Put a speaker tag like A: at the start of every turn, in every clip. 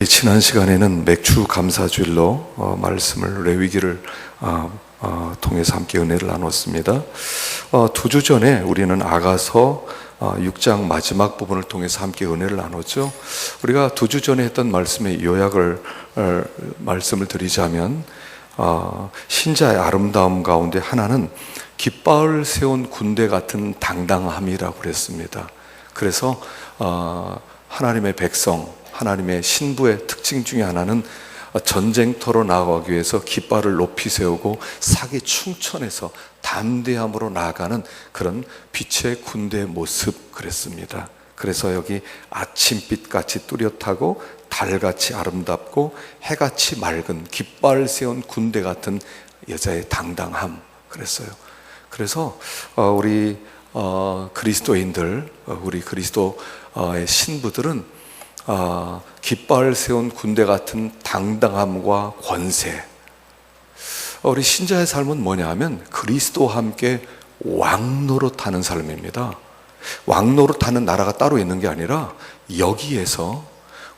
A: 지난 시간에는 맥주 감사주일로 말씀을 레위기를 통해서 함께 은혜를 나눴습니다. 2주 전에 우리는 아가서 6장 마지막 부분을 통해서 함께 은혜를 나눴죠. 우리가 2주 전에 했던 말씀의 요약을 말씀을 드리자면 신자의 아름다움 가운데 하나는 깃발을 세운 군대 같은 당당함이라고 그랬습니다. 그래서 하나님의 백성, 하나님의 신부의 특징 중에 하나는 전쟁터로 나아가기 위해서 깃발을 높이 세우고 사기 충천해서 담대함으로 나아가는 그런 빛의 군대의 모습 그랬습니다. 그래서 여기 아침빛같이 뚜렷하고 달같이 아름답고 해같이 맑은 깃발 세운 군대 같은 여자의 당당함 그랬어요. 그래서 우리 그리스도인들, 우리 그리스도의 신부들은 깃발 세운 군대 같은 당당함과 권세. 우리 신자의 삶은 뭐냐 하면 그리스도와 함께 왕노릇하는 삶입니다. 왕노릇하는 나라가 따로 있는 게 아니라 여기에서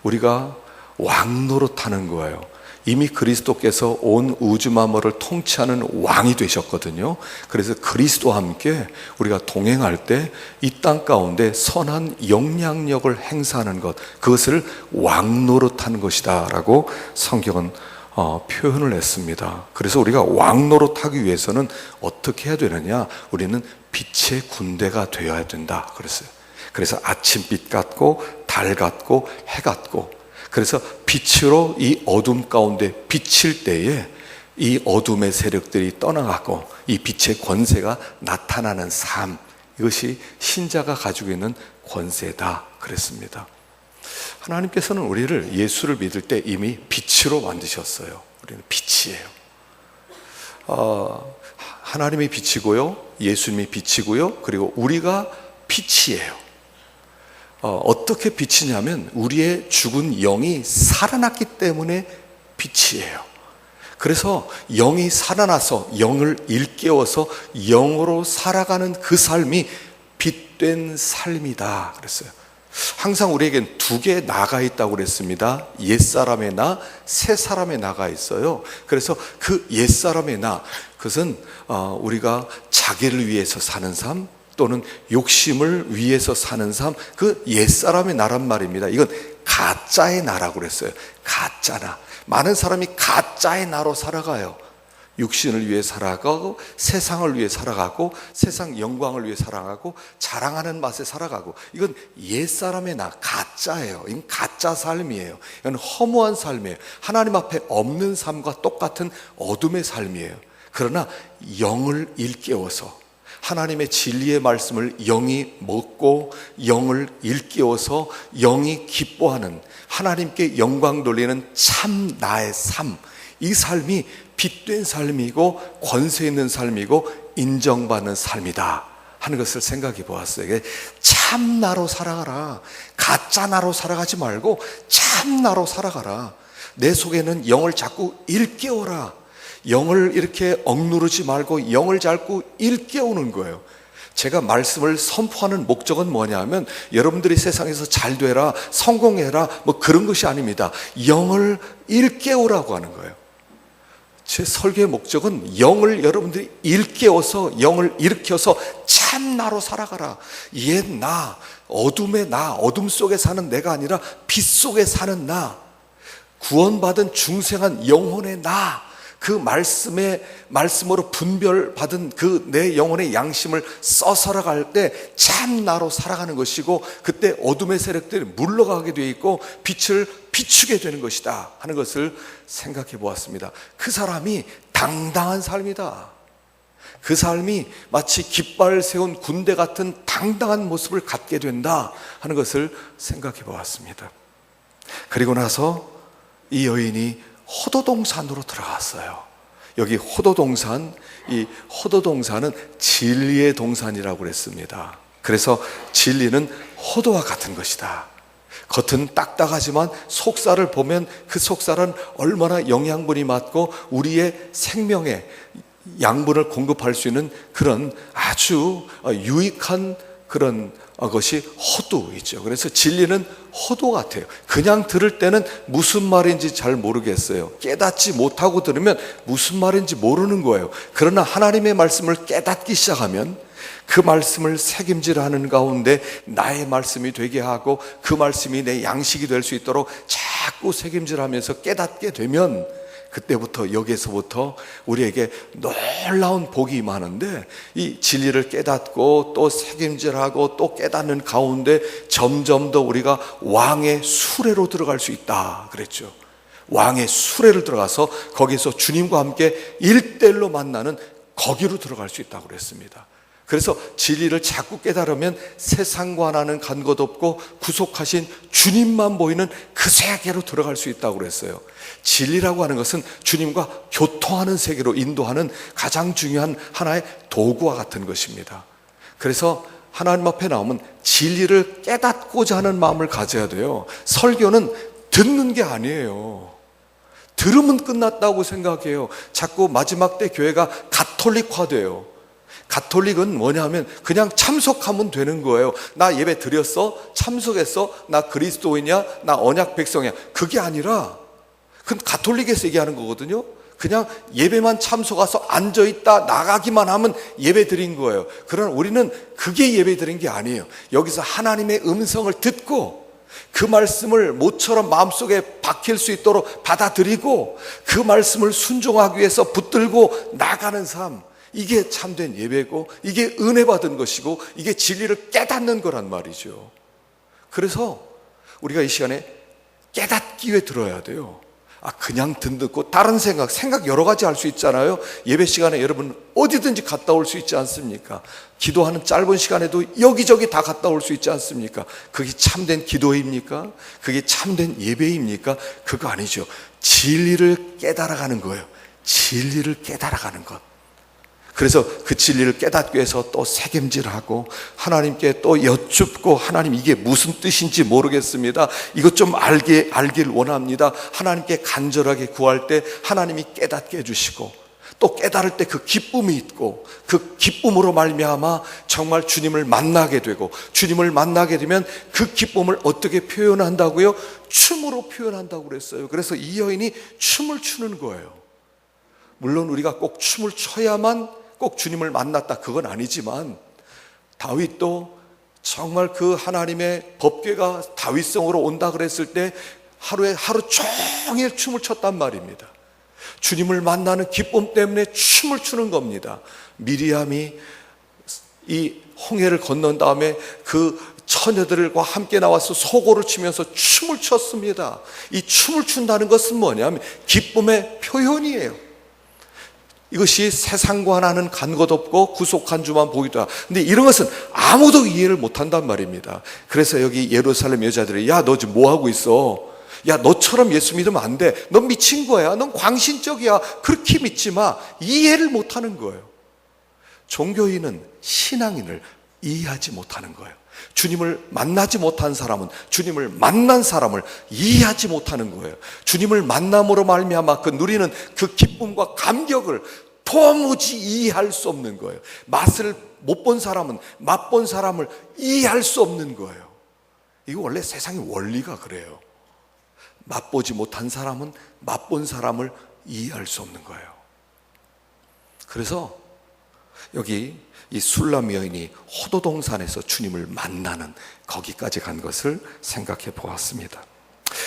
A: 우리가 왕노릇하는 거예요. 이미 그리스도께서 온 우주 만물을 통치하는 왕이 되셨거든요. 그래서 그리스도와 함께 우리가 동행할 때 이 땅 가운데 선한 영향력을 행사하는 것, 그것을 왕노릇하는 것이다 라고 성경은 표현을 했습니다. 그래서 우리가 왕노릇하기 위해서는 어떻게 해야 되느냐? 우리는 빛의 군대가 되어야 된다 그랬어요. 그래서 아침빛 같고 달 같고 해 같고, 그래서 빛으로 이 어둠 가운데 비칠 때에 이 어둠의 세력들이 떠나가고 이 빛의 권세가 나타나는 삶, 이것이 신자가 가지고 있는 권세다 그랬습니다. 하나님께서는 우리를 예수를 믿을 때 이미 빛으로 만드셨어요. 우리는 빛이에요. 하나님이 빛이고요, 예수님이 빛이고요, 그리고 우리가 빛이에요. 어떻게 빛이냐면 우리의 죽은 영이 살아났기 때문에 빛이에요. 그래서 영이 살아나서 영을 일깨워서 영으로 살아가는 그 삶이 빛된 삶이다 그랬어요. 항상 우리에겐 두 개의 나가 있다고 그랬습니다. 옛사람의 나, 새사람의 나가 있어요. 그래서 그 옛사람의 나, 그것은 우리가 자기를 위해서 사는 삶, 또는 욕심을 위해서 사는 삶, 그 옛사람의 나란 말입니다. 이건 가짜의 나라고 그랬어요. 가짜 나. 많은 사람이 가짜의 나로 살아가요. 육신을 위해 살아가고, 세상을 위해 살아가고, 세상 영광을 위해 살아가고, 자랑하는 맛에 살아가고, 이건 옛사람의 나, 가짜예요. 이건 가짜 삶이에요. 이건 허무한 삶이에요. 하나님 앞에 없는 삶과 똑같은 어둠의 삶이에요. 그러나 영을 일깨워서 하나님의 진리의 말씀을 영이 먹고 영을 일깨워서 영이 기뻐하는, 하나님께 영광 돌리는 참 나의 삶, 이 삶이 빛된 삶이고 권세 있는 삶이고 인정받는 삶이다 하는 것을 생각해 보았어요. 참 나로 살아가라. 가짜 나로 살아가지 말고 참 나로 살아가라. 내 속에는 영을 자꾸 일깨워라. 영을 이렇게 억누르지 말고 영을 자꾸 일깨우는 거예요. 제가 말씀을 선포하는 목적은 뭐냐면 여러분들이 세상에서 잘 되라, 성공해라, 뭐 그런 것이 아닙니다. 영을 일깨우라고 하는 거예요. 제 설교의 목적은 영을 여러분들이 일깨워서 영을 일으켜서 참 나로 살아가라. 옛 나, 어둠의 나, 어둠 속에 사는 내가 아니라 빛 속에 사는 나, 구원받은 중생한 영혼의 나, 그 말씀으로 분별받은 그 내 영혼의 양심을 써 살아갈 때 참 나로 살아가는 것이고, 그때 어둠의 세력들이 물러가게 되어 있고 빛을 비추게 되는 것이다 하는 것을 생각해 보았습니다. 그 사람이 당당한 삶이다. 그 삶이 마치 깃발 세운 군대 같은 당당한 모습을 갖게 된다 하는 것을 생각해 보았습니다. 그리고 나서 이 여인이 호도동산으로 들어갔어요. 여기 호도동산, 이 호도동산은 진리의 동산이라고 그랬습니다. 그래서 진리는 호도와 같은 것이다. 겉은 딱딱하지만 속살을 보면 그 속살은 얼마나 영양분이 많고 우리의 생명에 양분을 공급할 수 있는 그런 아주 유익한 그런 것이 호두이죠. 그래서 진리는 호두 같아요. 그냥 들을 때는 무슨 말인지 잘 모르겠어요. 깨닫지 못하고 들으면 무슨 말인지 모르는 거예요. 그러나 하나님의 말씀을 깨닫기 시작하면 그 말씀을 책임질하는 가운데 나의 말씀이 되게 하고 그 말씀이 내 양식이 될 수 있도록 자꾸 책임질하면서 깨닫게 되면 그때부터 여기에서부터 우리에게 놀라운 복이 임하는데, 이 진리를 깨닫고 또 책임질하고 또 깨닫는 가운데 점점 더 우리가 왕의 수레로 들어갈 수 있다 그랬죠. 왕의 수레를 들어가서 거기서 주님과 함께 일대일로 만나는 거기로 들어갈 수 있다고 그랬습니다. 그래서 진리를 자꾸 깨달으면 세상과 나는 간 것 없고 구속하신 주님만 보이는 그 세계로 들어갈 수 있다고 그랬어요. 진리라고 하는 것은 주님과 교통하는 세계로 인도하는 가장 중요한 하나의 도구와 같은 것입니다. 그래서 하나님 앞에 나오면 진리를 깨닫고자 하는 마음을 가져야 돼요. 설교는 듣는 게 아니에요. 들으면 끝났다고 생각해요. 자꾸 마지막 때 교회가 가톨릭화돼요. 가톨릭은 뭐냐면 그냥 참석하면 되는 거예요. 나 예배 드렸어? 참석했어? 나 그리스도인이야? 나 언약 백성이야? 그게 아니라, 그건 가톨릭에서 얘기하는 거거든요. 그냥 예배만 참석 와서 앉아있다 나가기만 하면 예배 드린 거예요. 그러나 우리는 그게 예배 드린 게 아니에요. 여기서 하나님의 음성을 듣고 그 말씀을 모처럼 마음속에 박힐 수 있도록 받아들이고 그 말씀을 순종하기 위해서 붙들고 나가는 삶, 이게 참된 예배고 이게 은혜 받은 것이고 이게 진리를 깨닫는 거란 말이죠. 그래서 우리가 이 시간에 깨닫기 위해 들어야 돼요. 그냥 듣고 다른 생각 여러 가지 할 수 있잖아요. 예배 시간에 여러분 어디든지 갔다 올 수 있지 않습니까? 기도하는 짧은 시간에도 여기저기 다 갔다 올 수 있지 않습니까? 그게 참된 기도입니까? 그게 참된 예배입니까? 그거 아니죠. 진리를 깨달아가는 거예요. 진리를 깨달아가는 것. 그래서 그 진리를 깨닫기 위해서 또 책임질하고 하나님께 또 여쭙고, 하나님 이게 무슨 뜻인지 모르겠습니다. 이것 좀 알길 원합니다. 하나님께 간절하게 구할 때 하나님이 깨닫게 해주시고, 또 깨달을 때 그 기쁨이 있고, 그 기쁨으로 말미암아 정말 주님을 만나게 되고, 주님을 만나게 되면 그 기쁨을 어떻게 표현한다고요? 춤으로 표현한다고 그랬어요. 그래서 이 여인이 춤을 추는 거예요. 물론 우리가 꼭 춤을 춰야만 꼭 주님을 만났다, 그건 아니지만 다윗도 정말 그 하나님의 법궤가 다윗성으로 온다 그랬을 때 하루 종일 춤을 췄단 말입니다. 주님을 만나는 기쁨 때문에 춤을 추는 겁니다. 미리암이 이 홍해를 건넌 다음에 그 처녀들과 함께 나와서 소고를 치면서 춤을 췄습니다. 이 춤을 춘다는 것은 뭐냐면 기쁨의 표현이에요. 이것이 세상과 나는 간 것 없고 구속한 주만 보이더라. 근데 이런 것은 아무도 이해를 못한단 말입니다. 그래서 여기 예루살렘 여자들이, 야, 너 지금 뭐 하고 있어? 야, 너처럼 예수 믿으면 안 돼. 넌 미친 거야. 넌 광신적이야. 그렇게 믿지 마. 이해를 못하는 거예요. 종교인은 신앙인을 이해하지 못하는 거예요. 주님을 만나지 못한 사람은 주님을 만난 사람을 이해하지 못하는 거예요. 주님을 만남으로 말미암아 그 누리는 그 기쁨과 감격을 도무지 이해할 수 없는 거예요. 맛을 못 본 사람은 맛본 사람을 이해할 수 없는 거예요. 이거 원래 세상의 원리가 그래요. 맛보지 못한 사람은 맛본 사람을 이해할 수 없는 거예요. 그래서 여기 이 술람 여인이 호도동산에서 주님을 만나는 거기까지 간 것을 생각해 보았습니다.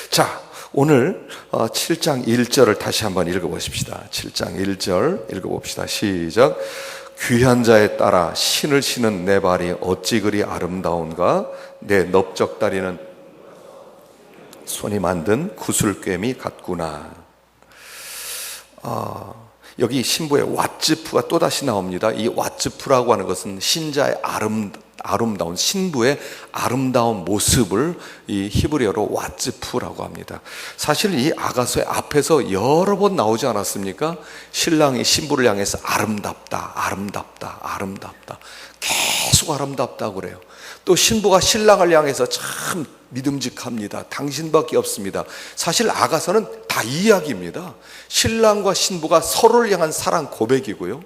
A: 자, 오늘 7장 1절을 다시 한번 읽어보십시다. 7장 1절 읽어봅시다. 시작. 귀한 자에 따라 신을 신은 내 발이 어찌 그리 아름다운가? 내 넓적다리는 손이 만든 구슬꿰미 같구나. 여기 신부의 왓즈프가 또다시 나옵니다. 이 왓즈프라고 하는 것은 신자의 아름다운 신부의 아름다운 모습을 이 히브리어로 왓즈프라고 합니다. 사실 이 아가서의 앞에서 여러 번 나오지 않았습니까? 신랑이 신부를 향해서 아름답다, 아름답다, 아름답다, 계속 아름답다고 그래요. 또 신부가 신랑을 향해서 참 믿음직합니다. 당신밖에 없습니다. 사실 아가서는 다 이 이야기입니다. 신랑과 신부가 서로를 향한 사랑 고백이고요.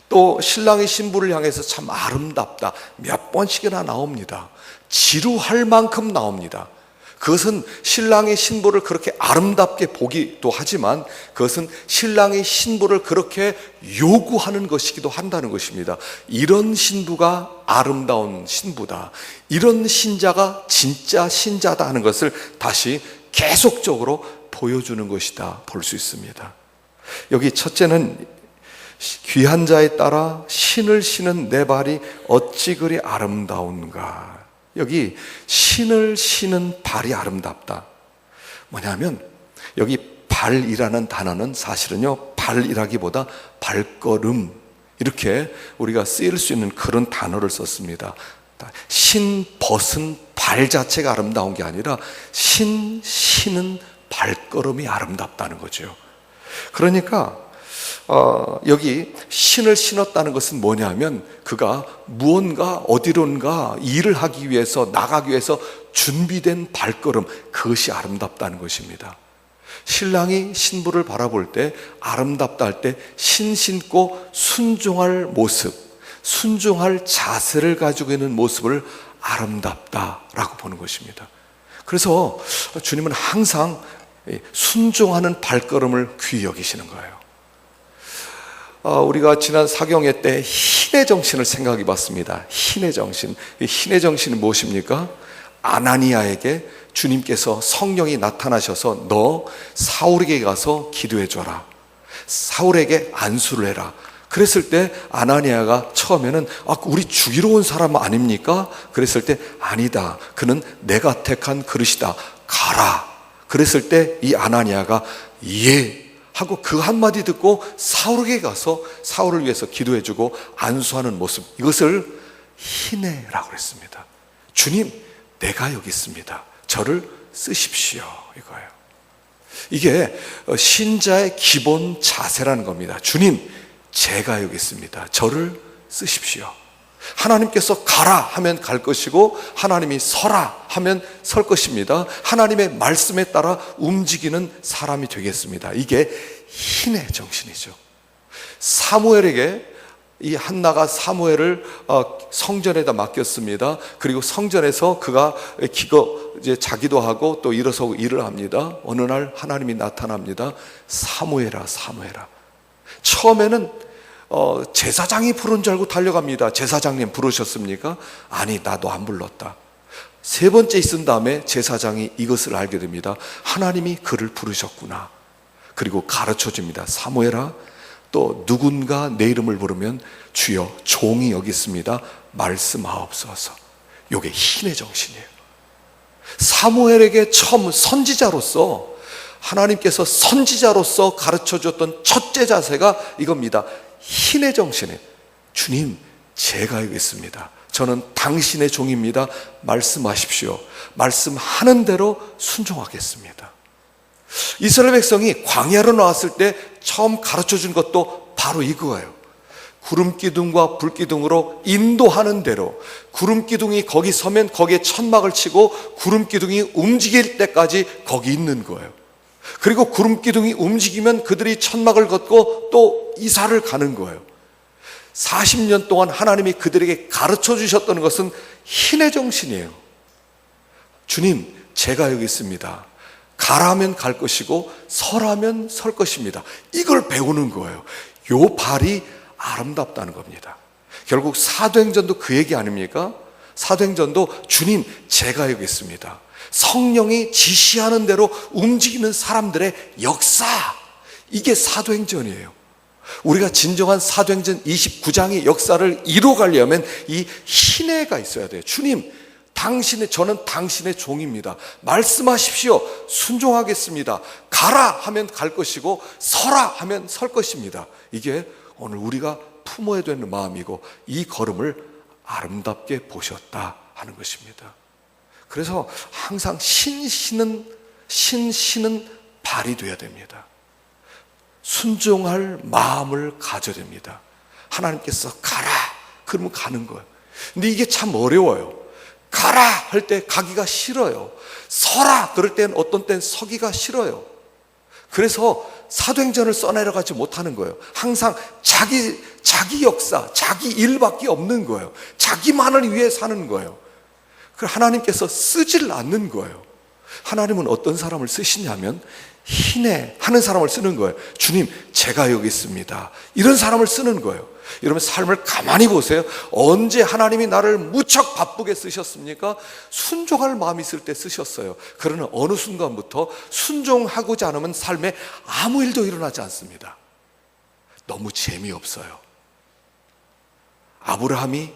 A: 또 신랑이 신부를 향해서 참 아름답다 몇 번씩이나 나옵니다. 지루할 만큼 나옵니다. 그것은 신랑이 신부를 그렇게 아름답게 보기도 하지만 그것은 신랑이 신부를 그렇게 요구하는 것이기도 한다는 것입니다. 이런 신부가 아름다운 신부다, 이런 신자가 진짜 신자다 하는 것을 다시 계속적으로 보여주는 것이다 볼 수 있습니다. 여기 첫째는 귀한 자에 따라 신을 신은 내 발이 어찌 그리 아름다운가. 여기 신을 신은 발이 아름답다. 뭐냐면 여기 발이라는 단어는 사실은요, 발이라기보다 발걸음, 이렇게 우리가 쓰일 수 있는 그런 단어를 썼습니다. 신 벗은 발 자체가 아름다운 게 아니라 신은 발걸음이 아름답다는 거죠. 그러니까 여기 신을 신었다는 것은 뭐냐면 그가 무언가 어디론가 일을 하기 위해서 나가기 위해서 준비된 발걸음, 그것이 아름답다는 것입니다. 신랑이 신부를 바라볼 때 아름답다 할 때 신 신고 순종할 모습, 순종할 자세를 가지고 있는 모습을 아름답다라고 보는 것입니다. 그래서 주님은 항상 순종하는 발걸음을 귀히 여기시는 거예요. 우리가 지난 사경회 때 신의 정신을 생각해 봤습니다. 신의 정신. 신의 정신은 무엇입니까? 아나니아에게 주님께서 성령이 나타나셔서 너 사울에게 가서 기도해 줘라, 사울에게 안수를 해라. 그랬을 때 아나니아가 처음에는 우리 죽이러 온 사람 아닙니까? 그랬을 때 아니다, 그는 내가 택한 그릇이다, 가라. 그랬을 때 이 아나니아가 예 하고 그 한마디 듣고 사울에게 가서 사울을 위해서 기도해주고 안수하는 모습, 이것을 희내라고 했습니다. 주님, 내가 여기 있습니다, 저를 쓰십시오, 이거예요. 이게 신자의 기본 자세라는 겁니다. 주님, 제가 여기 있습니다, 저를 쓰십시오. 하나님께서 가라 하면 갈 것이고 하나님이 서라 하면 설 것입니다. 하나님의 말씀에 따라 움직이는 사람이 되겠습니다. 이게 신의 정신이죠. 사무엘에게 이 한나가 사무엘을 성전에다 맡겼습니다. 그리고 성전에서 그가 이제 자기도 하고 또 일어서고 일을 합니다. 어느 날 하나님이 나타납니다. 사무엘아, 사무엘아. 처음에는 제사장이 부른 줄 알고 달려갑니다. 제사장님 부르셨습니까? 아니, 나도 안 불렀다. 세 번째 있은 다음에 제사장이 이것을 알게 됩니다. 하나님이 그를 부르셨구나. 그리고 가르쳐 줍니다. 사무엘아, 또 누군가 내 이름을 부르면 주여 종이 여기 있습니다, 말씀하옵소서. 이게 신의 정신이에요. 사무엘에게 처음 선지자로서 하나님께서 선지자로서 가르쳐줬던 첫째 자세가 이겁니다. 신의 정신에 주님, 제가 여기 있습니다, 저는 당신의 종입니다, 말씀하십시오. 말씀하는 대로 순종하겠습니다. 이스라엘 백성이 광야로 나왔을 때 처음 가르쳐준 것도 바로 이거예요. 구름기둥과 불기둥으로 인도하는 대로, 구름기둥이 거기 서면 거기에 천막을 치고 구름기둥이 움직일 때까지 거기 있는 거예요. 그리고 구름기둥이 움직이면 그들이 천막을 걷고 또 이사를 가는 거예요. 40년 동안 하나님이 그들에게 가르쳐 주셨던 것은 신의 정신이에요. 주님, 제가 여기 있습니다, 가라면 갈 것이고 서라면 설 것입니다. 이걸 배우는 거예요. 요 발이 아름답다는 겁니다. 결국 사도행전도 그 얘기 아닙니까? 사도행전도 주님, 제가 여기 있습니다, 성령이 지시하는 대로 움직이는 사람들의 역사, 이게 사도행전이에요. 우리가 진정한 사도행전 29장의 역사를 이뤄가려면 이 신혜가 있어야 돼요. 주님, 저는 당신의 종입니다, 말씀하십시오, 순종하겠습니다. 가라 하면 갈 것이고 서라 하면 설 것입니다. 이게 오늘 우리가 품어야 되는 마음이고 이 걸음을 아름답게 보셨다 하는 것입니다. 그래서 항상 신은 발이 되어야 됩니다. 순종할 마음을 가져야 됩니다. 하나님께서 가라 그러면 가는 거예요. 근데 이게 참 어려워요. 가라 할 때 가기가 싫어요. 서라 그럴 때는 어떤 때는 서기가 싫어요. 그래서 사도행전을 써내려가지 못하는 거예요. 항상 자기 역사, 자기 일밖에 없는 거예요. 자기만을 위해 사는 거예요. 그래서 하나님께서 쓰질 않는 거예요. 하나님은 어떤 사람을 쓰시냐면 희내 하는 사람을 쓰는 거예요. 주님, 제가 여기 있습니다. 이런 사람을 쓰는 거예요. 여러분, 삶을 가만히 보세요. 언제 하나님이 나를 무척 바쁘게 쓰셨습니까? 순종할 마음이 있을 때 쓰셨어요. 그러나 어느 순간부터 순종하고자 않으면 삶에 아무 일도 일어나지 않습니다. 너무 재미없어요. 아브라함이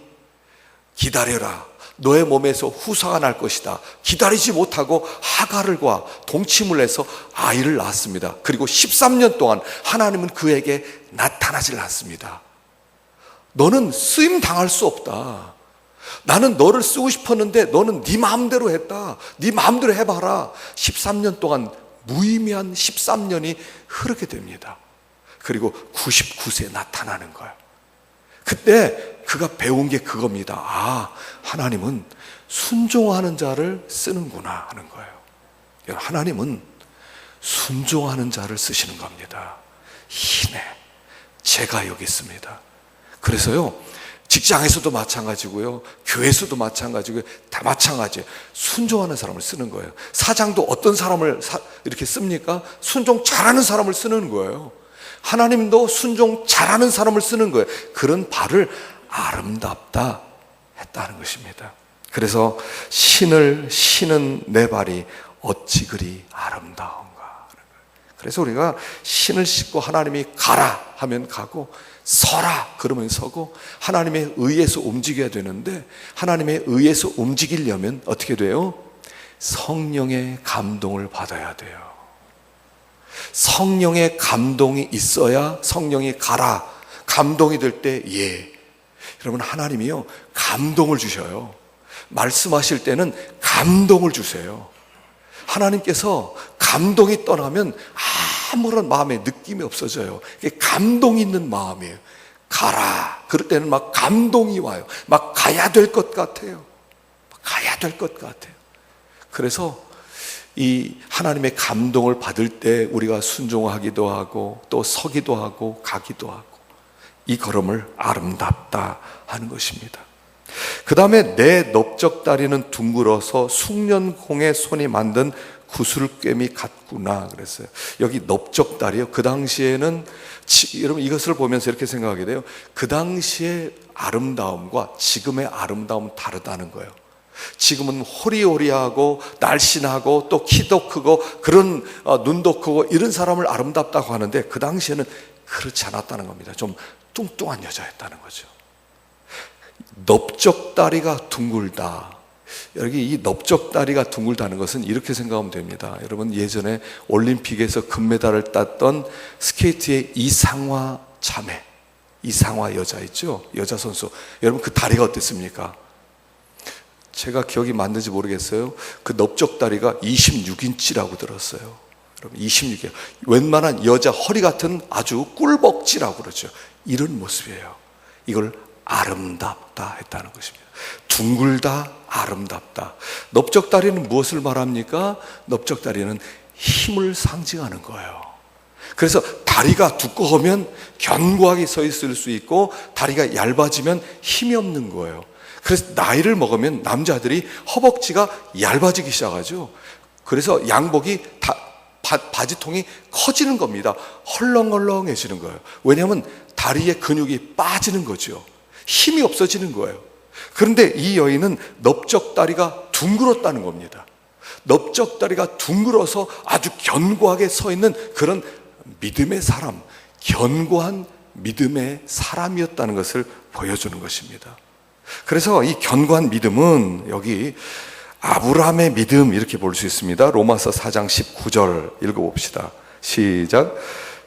A: 기다려라, 너의 몸에서 후사가 날 것이다. 기다리지 못하고 하갈과 동침을 해서 아이를 낳았습니다. 그리고 13년 동안 하나님은 그에게 나타나질 않습니다. 너는 쓰임 당할 수 없다. 나는 너를 쓰고 싶었는데 너는 네 마음대로 했다. 네 마음대로 해봐라. 13년 동안 무의미한 13년이 흐르게 됩니다. 그리고 99세에 나타나는 거예요. 그때 그가 배운 게 그겁니다. 아, 하나님은 순종하는 자를 쓰는구나 하는 거예요. 하나님은 순종하는 자를 쓰시는 겁니다. 힘내, 제가 여기 있습니다. 그래서요, 직장에서도 마찬가지고요, 교회에서도 마찬가지고요, 다 마찬가지예요. 순종하는 사람을 쓰는 거예요. 사장도 어떤 사람을 이렇게 씁니까? 순종 잘하는 사람을 쓰는 거예요. 하나님도 순종 잘하는 사람을 쓰는 거예요. 그런 발을 아름답다 했다는 것입니다. 그래서 신을 신은 내 발이 어찌 그리 아름다운가. 그래서 우리가 신을 신고 하나님이 가라 하면 가고, 서라 그러면 서고, 하나님의 의에서 움직여야 되는데, 하나님의 의에서 움직이려면 어떻게 돼요? 성령의 감동을 받아야 돼요. 성령의 감동이 있어야 성령이 가라, 감동이 될 때 예. 여러분, 하나님이요, 감동을 주셔요. 말씀하실 때는 감동을 주세요. 하나님께서 감동이 떠나면 아무런 마음에 느낌이 없어져요. 이게 감동 있는 마음이에요. 가라. 그럴 때는 막 감동이 와요. 막 가야 될 것 같아요. 가야 될 것 같아요. 그래서 이 하나님의 감동을 받을 때 우리가 순종하기도 하고 또 서기도 하고 가기도 하고, 이 걸음을 아름답다 하는 것입니다. 그 다음에 내 넓적다리는 둥글어서 숭년공의 손이 만든 구슬꿰미 같구나 그랬어요. 여기 넓적다리요, 그 당시에는 여러분 이것을 보면서 이렇게 생각하게 돼요. 그 당시의 아름다움과 지금의 아름다움은 다르다는 거예요. 지금은 호리호리하고 날씬하고 또 키도 크고 그런 눈도 크고 이런 사람을 아름답다고 하는데, 그 당시에는 그렇지 않았다는 겁니다. 좀 뚱뚱한 여자였다는 거죠. 넓적다리가 둥글다. 여기 이 넓적다리가 둥글다는 것은 이렇게 생각하면 됩니다. 여러분, 예전에 올림픽에서 금메달을 땄던 스케이트의 이상화 자매, 이상화 여자 있죠? 여자 선수. 여러분, 그 다리가 어땠습니까? 제가 기억이 맞는지 모르겠어요. 그 넓적다리가 26인치라고 들었어요. 여러분, 26이에요. 웬만한 여자 허리 같은 아주 꿀벅지라고 그러죠. 이런 모습이에요. 이걸 아름답다 했다는 것입니다. 둥글다, 아름답다. 넓적다리는 무엇을 말합니까? 넓적다리는 힘을 상징하는 거예요. 그래서 다리가 두꺼우면 견고하게 서 있을 수 있고, 다리가 얇아지면 힘이 없는 거예요. 그래서 나이를 먹으면 남자들이 허벅지가 얇아지기 시작하죠. 그래서 양복이 바지통이 커지는 겁니다. 헐렁헐렁해지는 거예요. 왜냐하면 다리의 근육이 빠지는 거죠. 힘이 없어지는 거예요. 그런데 이 여인은 넓적다리가 둥글었다는 겁니다. 넓적다리가 둥글어서 아주 견고하게 서 있는 그런 믿음의 사람, 견고한 믿음의 사람이었다는 것을 보여주는 것입니다. 그래서 이 견고한 믿음은 여기 아브라함의 믿음 이렇게 볼 수 있습니다. 로마서 4장 19절 읽어봅시다. 시작.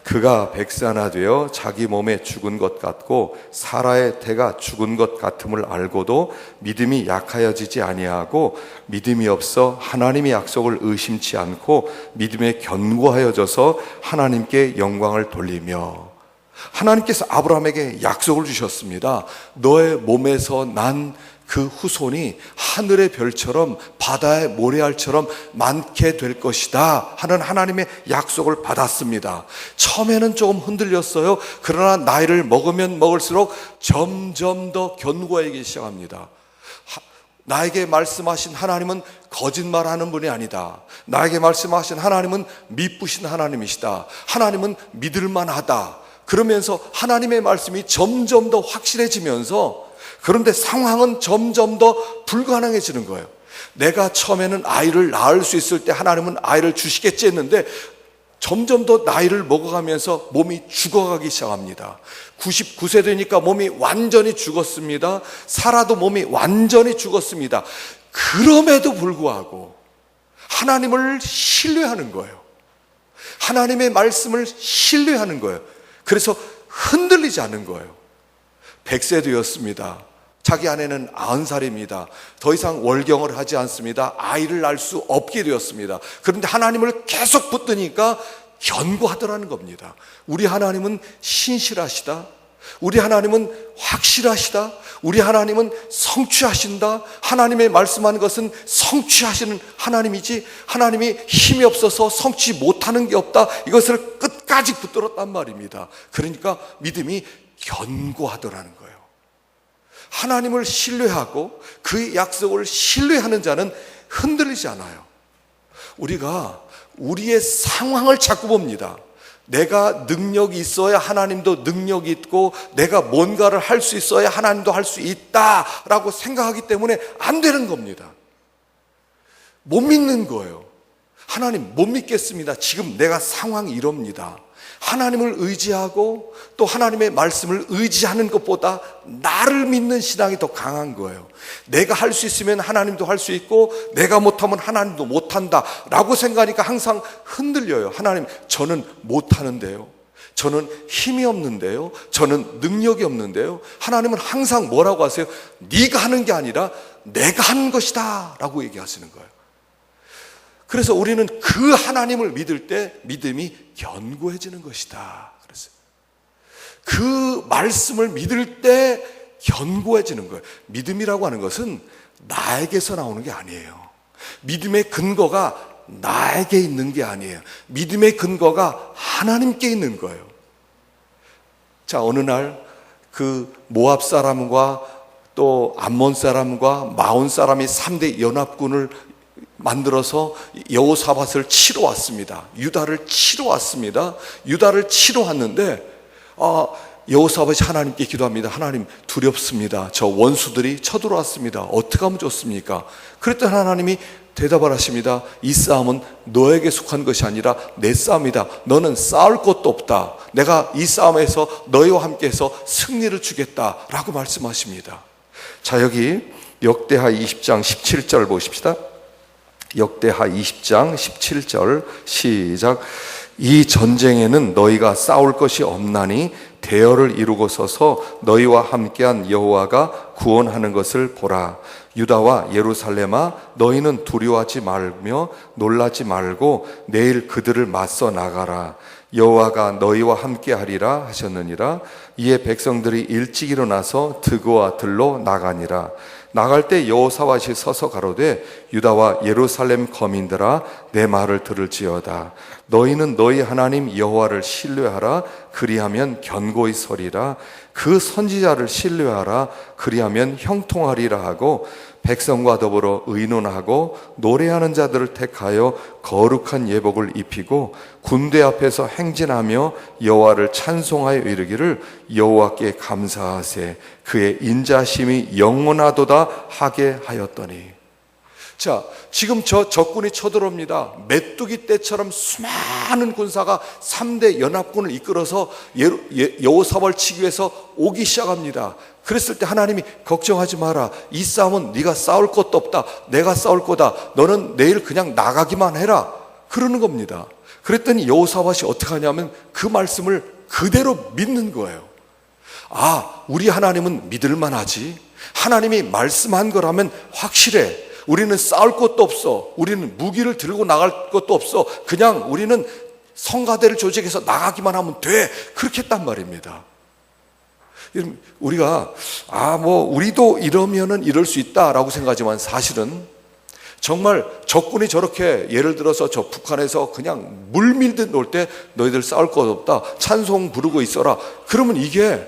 A: 그가 백세나 되어 자기 몸에 죽은 것 같고 사라의 태가 죽은 것 같음을 알고도 믿음이 약하여지지 아니하고 믿음이 없어 하나님의 약속을 의심치 않고 믿음에 견고하여져서 하나님께 영광을 돌리며, 하나님께서 아브라함에게 약속을 주셨습니다. 너의 몸에서 난 그 후손이 하늘의 별처럼 바다의 모래알처럼 많게 될 것이다 하는 하나님의 약속을 받았습니다. 처음에는 조금 흔들렸어요. 그러나 나이를 먹으면 먹을수록 점점 더 견고해지기 시작합니다. 나에게 말씀하신 하나님은 거짓말하는 분이 아니다. 나에게 말씀하신 하나님은 미쁘신 하나님이시다. 하나님은 믿을만하다. 그러면서 하나님의 말씀이 점점 더 확실해지면서, 그런데 상황은 점점 더 불가능해지는 거예요. 내가 처음에는 아이를 낳을 수 있을 때 하나님은 아이를 주시겠지 했는데 점점 더 나이를 먹어가면서 몸이 죽어가기 시작합니다. 99세 되니까 몸이 완전히 죽었습니다. 살아도 몸이 완전히 죽었습니다. 그럼에도 불구하고 하나님을 신뢰하는 거예요. 하나님의 말씀을 신뢰하는 거예요. 그래서 흔들리지 않는 거예요. 100세 되었습니다. 자기 아내는 90살입니다. 더 이상 월경을 하지 않습니다. 아이를 낳을 수 없게 되었습니다. 그런데 하나님을 계속 붙드니까 견고하더라는 겁니다. 우리 하나님은 신실하시다. 우리 하나님은 확실하시다. 우리 하나님은 성취하신다. 하나님의 말씀하는 것은 성취하시는 하나님이지, 하나님이 힘이 없어서 성취 못하는 게 없다, 이것을 끝까지 붙들었단 말입니다. 그러니까 믿음이 견고하더라는 거예요. 하나님을 신뢰하고 그의 약속을 신뢰하는 자는 흔들리지 않아요. 우리가 우리의 상황을 자꾸 봅니다. 내가 능력이 있어야 하나님도 능력이 있고, 내가 뭔가를 할 수 있어야 하나님도 할 수 있다라고 생각하기 때문에 안 되는 겁니다. 못 믿는 거예요. 하나님 못 믿겠습니다. 지금 내가 상황이 이럽니다. 하나님을 의지하고 또 하나님의 말씀을 의지하는 것보다 나를 믿는 신앙이 더 강한 거예요. 내가 할 수 있으면 하나님도 할 수 있고, 내가 못하면 하나님도 못한다 라고 생각하니까 항상 흔들려요. 하나님, 저는 못하는데요, 저는 힘이 없는데요, 저는 능력이 없는데요. 하나님은 항상 뭐라고 하세요? 네가 하는 게 아니라 내가 하는 것이다 라고 얘기하시는 거예요. 그래서 우리는 그 하나님을 믿을 때 믿음이 견고해지는 것이다 그랬어요. 그 말씀을 믿을 때 견고해지는 거예요. 믿음이라고 하는 것은 나에게서 나오는 게 아니에요. 믿음의 근거가 나에게 있는 게 아니에요. 믿음의 근거가 하나님께 있는 거예요. 자, 어느 날 그 모압 사람과 또 암몬 사람과 마온 사람이 3대 연합군을 만들어서 여호사밧을 치러 왔습니다. 유다를 치러 왔습니다. 유다를 치러 왔는데 여호사밧이 하나님께 기도합니다. 하나님, 두렵습니다. 저 원수들이 쳐들어왔습니다. 어떻게 하면 좋습니까? 그랬더니 하나님이 대답을 하십니다. 이 싸움은 너에게 속한 것이 아니라 내 싸움이다. 너는 싸울 것도 없다. 내가 이 싸움에서 너희와 함께해서 승리를 주겠다라고 말씀하십니다. 자, 여기 역대하 20장 17절 보십시다. 역대하 20장 17절 시작. 이 전쟁에는 너희가 싸울 것이 없나니 대열을 이루고 서서 너희와 함께한 여호와가 구원하는 것을 보라. 유다와 예루살렘아, 너희는 두려워하지 말며 놀라지 말고 내일 그들을 맞서 나가라. 여호와가 너희와 함께하리라 하셨느니라. 이에 백성들이 일찍 일어나서 드고와 들로 나가니라. 나갈 때 여호사밧이 서서 가로되 유다와 예루살렘 거민들아, 내 말을 들을지어다. 너희는 너희 하나님 여호와를 신뢰하라. 그리하면 견고히 서리라. 그 선지자를 신뢰하라. 그리하면 형통하리라 하고, 백성과 더불어 의논하고 노래하는 자들을 택하여 거룩한 예복을 입히고 군대 앞에서 행진하며 여호와를 찬송하여 이르기를 여호와께 감사하세. 그의 인자심이 영원하도다 하게 하였더니. 자, 지금 저 적군이 쳐들어옵니다. 메뚜기 떼처럼 수많은 군사가 3대 연합군을 이끌어서 여호사밧을 치기 위해서 오기 시작합니다. 그랬을 때 하나님이 걱정하지 마라. 이 싸움은 네가 싸울 것도 없다. 내가 싸울 거다. 너는 내일 그냥 나가기만 해라. 그러는 겁니다. 그랬더니 여호사밧이 어떻게 하냐면 그 말씀을 그대로 믿는 거예요. 아, 우리 하나님은 믿을만하지. 하나님이 말씀한 거라면 확실해. 우리는 싸울 것도 없어. 우리는 무기를 들고 나갈 것도 없어. 그냥 우리는 성가대를 조직해서 나가기만 하면 돼. 그렇게 했단 말입니다. 우리가 우리도 이러면은 이럴 수 있다라고 생각하지만 사실은 정말 적군이 저렇게 예를 들어서 저 북한에서 그냥 물 밀듯 놀 때 너희들 싸울 것 없다, 찬송 부르고 있어라, 그러면 이게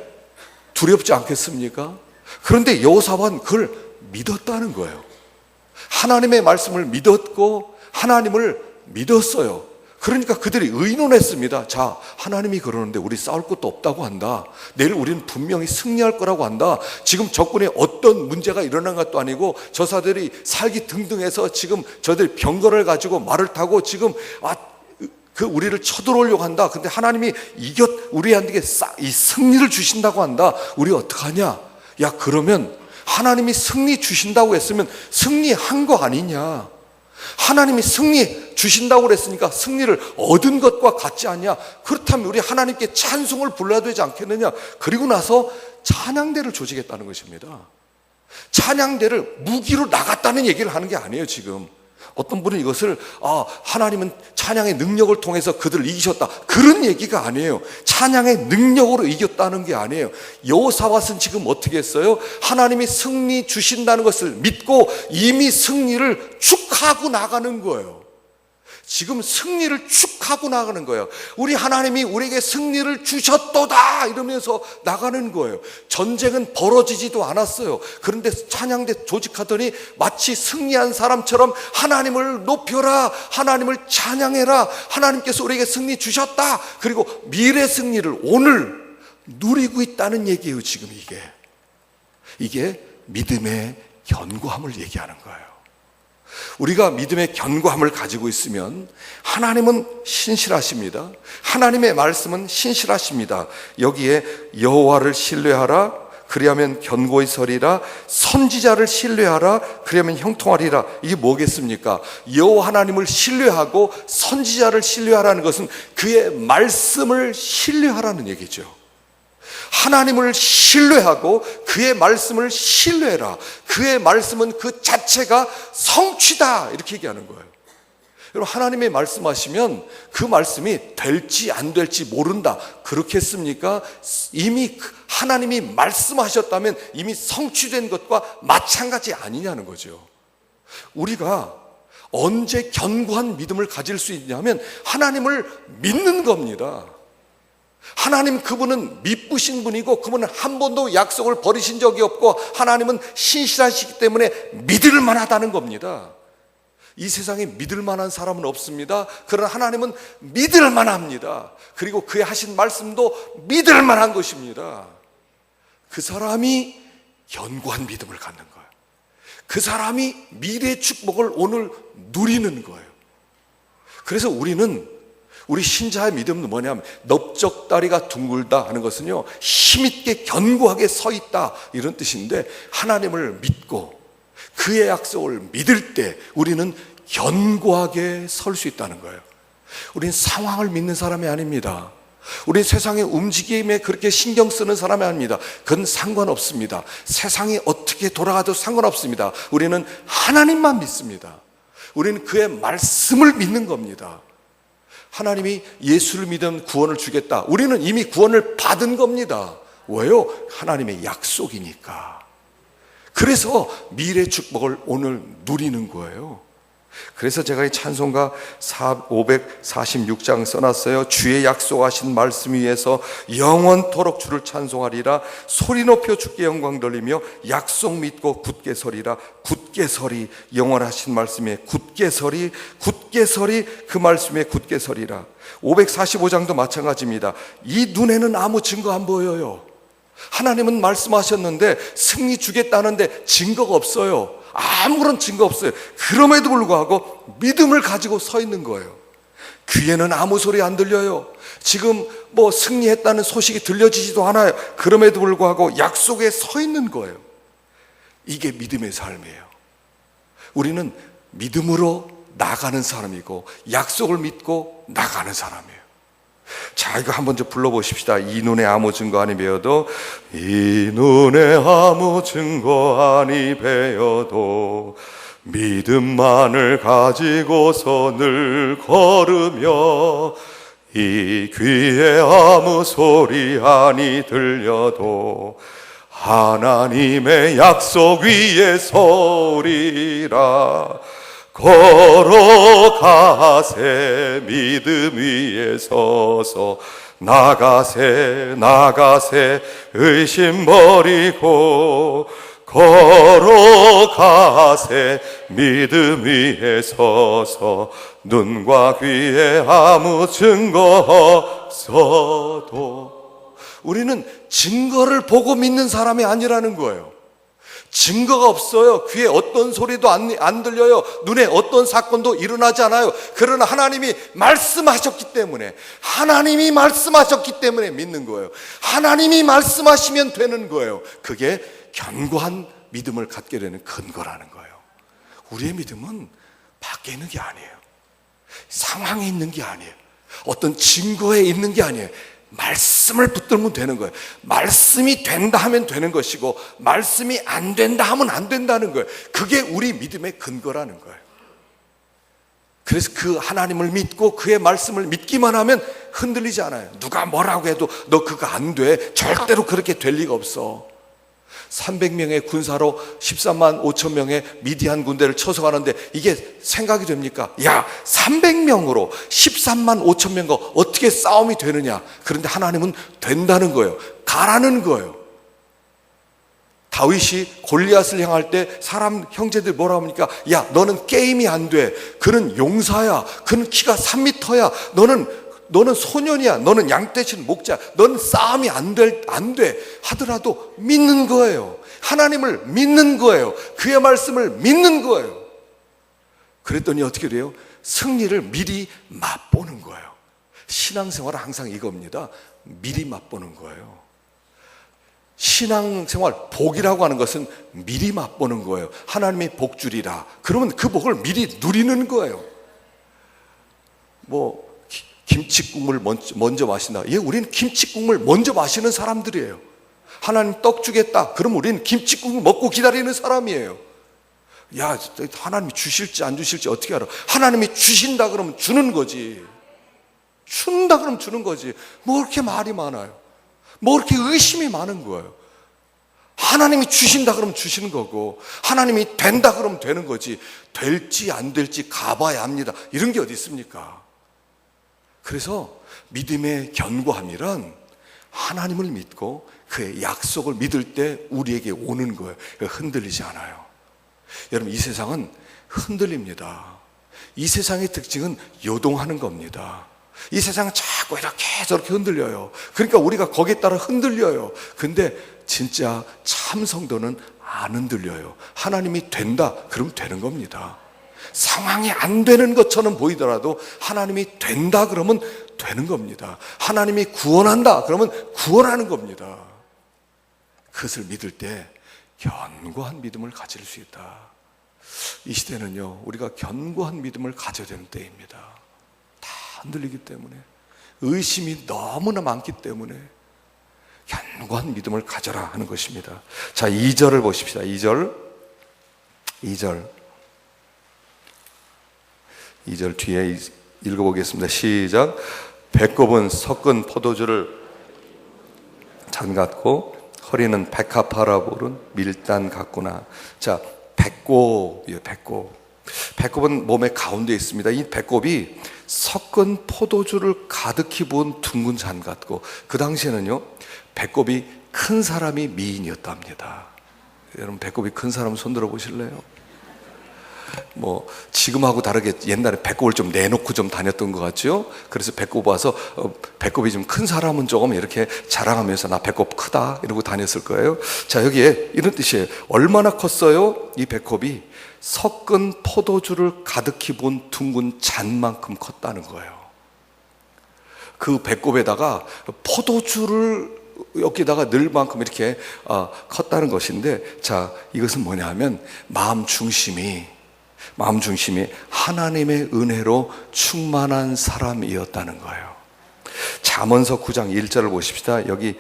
A: 두렵지 않겠습니까? 그런데 여호사밧은 그걸 믿었다는 거예요. 하나님의 말씀을 믿었고 하나님을 믿었어요. 그러니까 그들이 의논했습니다. 자, 하나님이 그러는데 우리 싸울 것도 없다고 한다. 내일 우리는 분명히 승리할 거라고 한다. 지금 적군에 어떤 문제가 일어난 것도 아니고 저사들이 살기 등등해서 지금 저들이 병거를 가지고 말을 타고 지금 우리를 쳐들어오려고 한다. 근데 하나님이 우리한테 이 승리를 주신다고 한다. 우리 어떡하냐? 야, 그러면 하나님이 승리 주신다고 했으면 승리한 거 아니냐? 하나님이 승리 주신다고 그랬으니까 승리를 얻은 것과 같지 않냐? 그렇다면 우리 하나님께 찬송을 불러야 되지 않겠느냐? 그리고 나서 찬양대를 조직했다는 것입니다. 찬양대를 무기로 나갔다는 얘기를 하는 게 아니에요. 지금 어떤 분은 이것을 하나님은 찬양의 능력을 통해서 그들을 이기셨다, 그런 얘기가 아니에요. 찬양의 능력으로 이겼다는 게 아니에요. 여호사밧은 지금 어떻게 했어요? 하나님이 승리 주신다는 것을 믿고 이미 승리를 축하하고 나가는 거예요. 지금 승리를 축하하고 나가는 거예요. 우리 하나님이 우리에게 승리를 주셨도다 이러면서 나가는 거예요. 전쟁은 벌어지지도 않았어요. 그런데 찬양대 조직하더니 마치 승리한 사람처럼 하나님을 높여라, 하나님을 찬양해라, 하나님께서 우리에게 승리 주셨다, 그리고 미래 승리를 오늘 누리고 있다는 얘기예요. 지금 이게 믿음의 견고함을 얘기하는 거예요. 우리가 믿음의 견고함을 가지고 있으면 하나님은 신실하십니다. 하나님의 말씀은 신실하십니다. 여기에 여호와를 신뢰하라, 그리하면 견고히 서리라, 선지자를 신뢰하라, 그리하면 형통하리라. 이게 뭐겠습니까? 여호와 하나님을 신뢰하고 선지자를 신뢰하라는 것은 그의 말씀을 신뢰하라는 얘기죠. 하나님을 신뢰하고 그의 말씀을 신뢰해라. 그의 말씀은 그 자체가 성취다, 이렇게 얘기하는 거예요. 여러분, 하나님의 말씀하시면 그 말씀이 될지 안 될지 모른다, 그렇게 했습니까? 이미 하나님이 말씀하셨다면 이미 성취된 것과 마찬가지 아니냐는 거죠. 우리가 언제 견고한 믿음을 가질 수 있냐면 하나님을 믿는 겁니다. 하나님, 그분은 미쁘신 분이고 그분은 한 번도 약속을 버리신 적이 없고 하나님은 신실하시기 때문에 믿을 만하다는 겁니다. 이 세상에 믿을 만한 사람은 없습니다. 그러나 하나님은 믿을 만합니다. 그리고 그의 하신 말씀도 믿을 만한 것입니다. 그 사람이 견고한 믿음을 갖는 거예요. 그 사람이 미래의 축복을 오늘 누리는 거예요. 그래서 우리 신자의 믿음은 뭐냐면 넓적다리가 둥글다 하는 것은요, 힘있게 견고하게 서 있다, 이런 뜻인데 하나님을 믿고 그의 약속을 믿을 때 우리는 견고하게 설 수 있다는 거예요. 우리는 상황을 믿는 사람이 아닙니다. 우리 세상의 움직임에 그렇게 신경 쓰는 사람이 아닙니다. 그건 상관없습니다. 세상이 어떻게 돌아가도 상관없습니다. 우리는 하나님만 믿습니다. 우리는 그의 말씀을 믿는 겁니다. 하나님이 예수를 믿으면 구원을 주겠다, 우리는 이미 구원을 받은 겁니다. 왜요? 하나님의 약속이니까. 그래서 미래 축복을 오늘 누리는 거예요. 그래서 제가 이 찬송가 546장 써놨어요. 주의 약속하신 말씀 위에서 영원토록 주를 찬송하리라. 소리 높여 주께 영광 돌리며 약속 믿고 굳게 서리라. 굳게 서리, 영원하신 말씀에 굳게 서리, 굳게 서리, 그 말씀에 굳게 서리라. 545장도 마찬가지입니다. 이 눈에는 아무 증거 안 보여요. 하나님은 말씀하셨는데 승리 주겠다는데 증거가 없어요. 아무런 증거 없어요. 그럼에도 불구하고 믿음을 가지고 서 있는 거예요. 귀에는 아무 소리 안 들려요. 지금 승리했다는 소식이 들려지지도 않아요. 그럼에도 불구하고 약속에 서 있는 거예요. 이게 믿음의 삶이에요. 우리는 믿음으로 나가는 사람이고 약속을 믿고 나가는 사람이에요. 자, 이거 한번 좀 불러보십시다. 이 눈에 아무 증거 아니 배어도, 이 눈에 아무 증거 아니 배어도 믿음만을 가지고서 늘 걸으며 이 귀에 아무 소리 아니 들려도 하나님의 약속 위에 서리라. 걸어가세 믿음 위에 서서 나가세 나가세 의심 버리고 걸어가세 믿음 위에 서서 눈과 귀에 아무 증거 없어도. 우리는 증거를 보고 믿는 사람이 아니라는 거예요. 증거가 없어요. 귀에 어떤 소리도 안 들려요. 눈에 어떤 사건도 일어나지 않아요. 그러나 하나님이 말씀하셨기 때문에 믿는 거예요. 하나님이 말씀하시면 되는 거예요. 그게 견고한 믿음을 갖게 되는 근거라는 거예요. 우리의 믿음은 밖에 있는 게 아니에요. 상황에 있는 게 아니에요. 어떤 증거에 있는 게 아니에요. 말씀을 붙들면 되는 거예요. 말씀이 된다 하면 되는 것이고, 말씀이 안 된다 하면 안 된다는 거예요. 그게 우리 믿음의 근거라는 거예요. 그래서 그 하나님을 믿고 그의 말씀을 믿기만 하면 흔들리지 않아요. 누가 뭐라고 해도 너 그거 안 돼. 절대로 그렇게 될 리가 없어. 300명의 군사로 13만 5천 명의 미디안 군대를 쳐서 가는데 이게 생각이 됩니까? 야, 300명으로 13만 5천 명과 어떻게 싸움이 되느냐? 그런데 하나님은 된다는 거예요. 가라는 거예요. 다윗이 골리앗을 향할 때 사람 형제들 뭐라 합니까? 야, 너는 게임이 안 돼. 그는 용사야. 그는 키가 3m야. 너는 소년이야. 너는 양 떼신 목자. 너는 싸움이 안 돼 하더라도 믿는 거예요. 하나님을 믿는 거예요. 그의 말씀을 믿는 거예요. 그랬더니 어떻게 돼요? 승리를 미리 맛보는 거예요. 신앙생활은 항상 이겁니다. 미리 맛보는 거예요. 신앙생활, 복이라고 하는 것은 미리 맛보는 거예요. 하나님이 복 주리라. 그러면 그 복을 미리 누리는 거예요. 김치국물 먼저 마신다. 우리는 김치국물 먼저 마시는 사람들이에요. 하나님 떡 주겠다. 그럼 우리는 김치국물 먹고 기다리는 사람이에요. 야, 하나님이 주실지 안 주실지 어떻게 알아? 하나님이 주신다 그러면 주는 거지. 준다 그러면 주는 거지. 뭐 그렇게 말이 많아요? 뭐 그렇게 의심이 많은 거예요? 하나님이 주신다 그러면 주시는 거고, 하나님이 된다 그러면 되는 거지. 될지 안 될지 가봐야 합니다. 이런 게 어디 있습니까? 그래서 믿음의 견고함이란 하나님을 믿고 그의 약속을 믿을 때 우리에게 오는 거예요. 흔들리지 않아요. 여러분, 이 세상은 흔들립니다. 이 세상의 특징은 요동하는 겁니다. 이 세상은 자꾸 이렇게 저렇게 흔들려요. 그러니까 우리가 거기에 따라 흔들려요. 근데 진짜 참 성도는 안 흔들려요. 하나님이 된다 그러면 되는 겁니다. 상황이 안 되는 것처럼 보이더라도 하나님이 된다 그러면 되는 겁니다. 하나님이 구원한다 그러면 구원하는 겁니다. 그것을 믿을 때 견고한 믿음을 가질 수 있다. 이 시대는요, 우리가 견고한 믿음을 가져야 되는 때입니다. 다 흔들리기 때문에, 의심이 너무나 많기 때문에 견고한 믿음을 가져라 하는 것입니다. 자, 2절을 보십시다. 2절 뒤에 읽어보겠습니다. 시작. 배꼽은 섞은 포도주를 잔같고 허리는 백합화라 부른 밀단 같구나. 자, 배꼽이에요. 배꼽은 몸의 가운데 있습니다. 이 배꼽이 섞은 포도주를 가득히 부은 둥근 잔 같고, 그 당시에는요, 배꼽이 큰 사람이 미인이었답니다. 여러분, 배꼽이 큰 사람 손 들어 보실래요? 지금하고 다르게 옛날에 배꼽을 좀 내놓고 좀 다녔던 것 같죠? 그래서 배꼽 와서 배꼽이 좀 큰 사람은 조금 이렇게 자랑하면서 나 배꼽 크다 이러고 다녔을 거예요. 자, 여기에 이런 뜻이에요. 얼마나 컸어요? 이 배꼽이 섞은 포도주를 가득히 부은 둥근 잔만큼 컸다는 거예요. 그 배꼽에다가 포도주를 여기다가 넣을 만큼 이렇게 컸다는 것인데, 자, 이것은 뭐냐 하면 마음 중심이 하나님의 은혜로 충만한 사람이었다는 거예요. 잠언서 9장 1절을 보십시다. 여기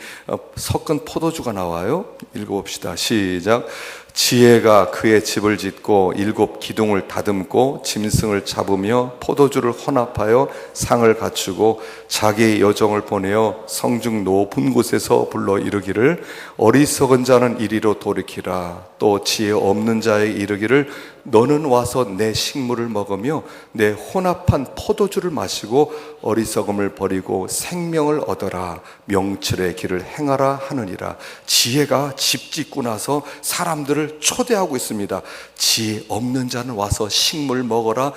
A: 섞은 포도주가 나와요. 읽어봅시다. 시작. 지혜가 그의 집을 짓고 7 기둥을 다듬고 짐승을 잡으며 포도주를 혼합하여 상을 갖추고 자기의 여종을 보내어 성중 높은 곳에서 불러 이르기를 어리석은 자는 이리로 돌이키라. 또 지혜 없는 자의 이르기를 너는 와서 내 식물을 먹으며 내 혼합한 포도주를 마시고 어리석음을 버리고 생명을 얻어라. 명철의 길을 행하라 하느니라. 지혜가 집 짓고 나서 사람들을 초대하고 있습니다. 지혜 없는 자는 와서 식물 먹어라.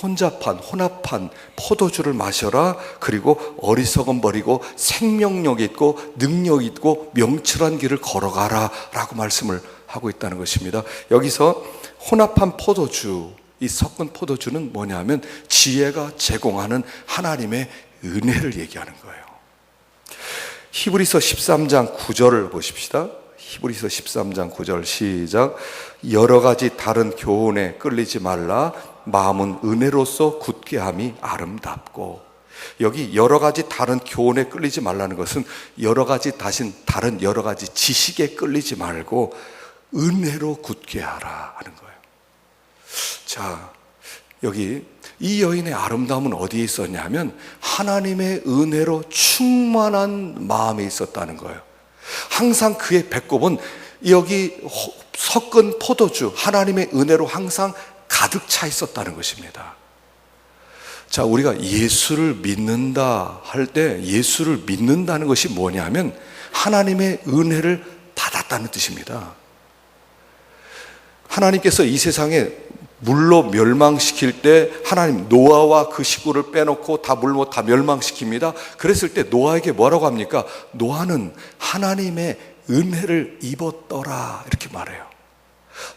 A: 혼합한 포도주를 마셔라. 그리고 어리석음 버리고 생명력 있고 능력 있고 명철한 길을 걸어가라 라고 말씀을 하고 있다는 것입니다. 여기서 혼합한 포도주, 이 섞은 포도주는 뭐냐면 지혜가 제공하는 하나님의 은혜를 얘기하는 거예요. 히브리서 13장 9절을 보십시다. 히브리서 13장 9절 시작. 여러 가지 다른 교훈에 끌리지 말라. 마음은 은혜로서 굳게 함이 아름답고. 여기 여러 가지 다른 교훈에 끌리지 말라는 것은 여러 가지 다른 여러 가지 지식에 끌리지 말고 은혜로 굳게 하라 하는 거예요. 자, 여기 이 여인의 아름다움은 어디에 있었냐면 하나님의 은혜로 충만한 마음에 있었다는 거예요. 항상 그의 배꼽은 여기 섞은 포도주, 하나님의 은혜로 항상 가득 차 있었다는 것입니다. 자, 우리가 예수를 믿는다 할 때 예수를 믿는다는 것이 뭐냐면 하나님의 은혜를 받았다는 뜻입니다. 하나님께서 이 세상에 물로 멸망시킬 때 하나님 노아와 그 식구를 빼놓고 다 물로 다 멸망시킵니다. 그랬을 때 노아에게 뭐라고 합니까? 노아는 하나님의 은혜를 입었더라 이렇게 말해요.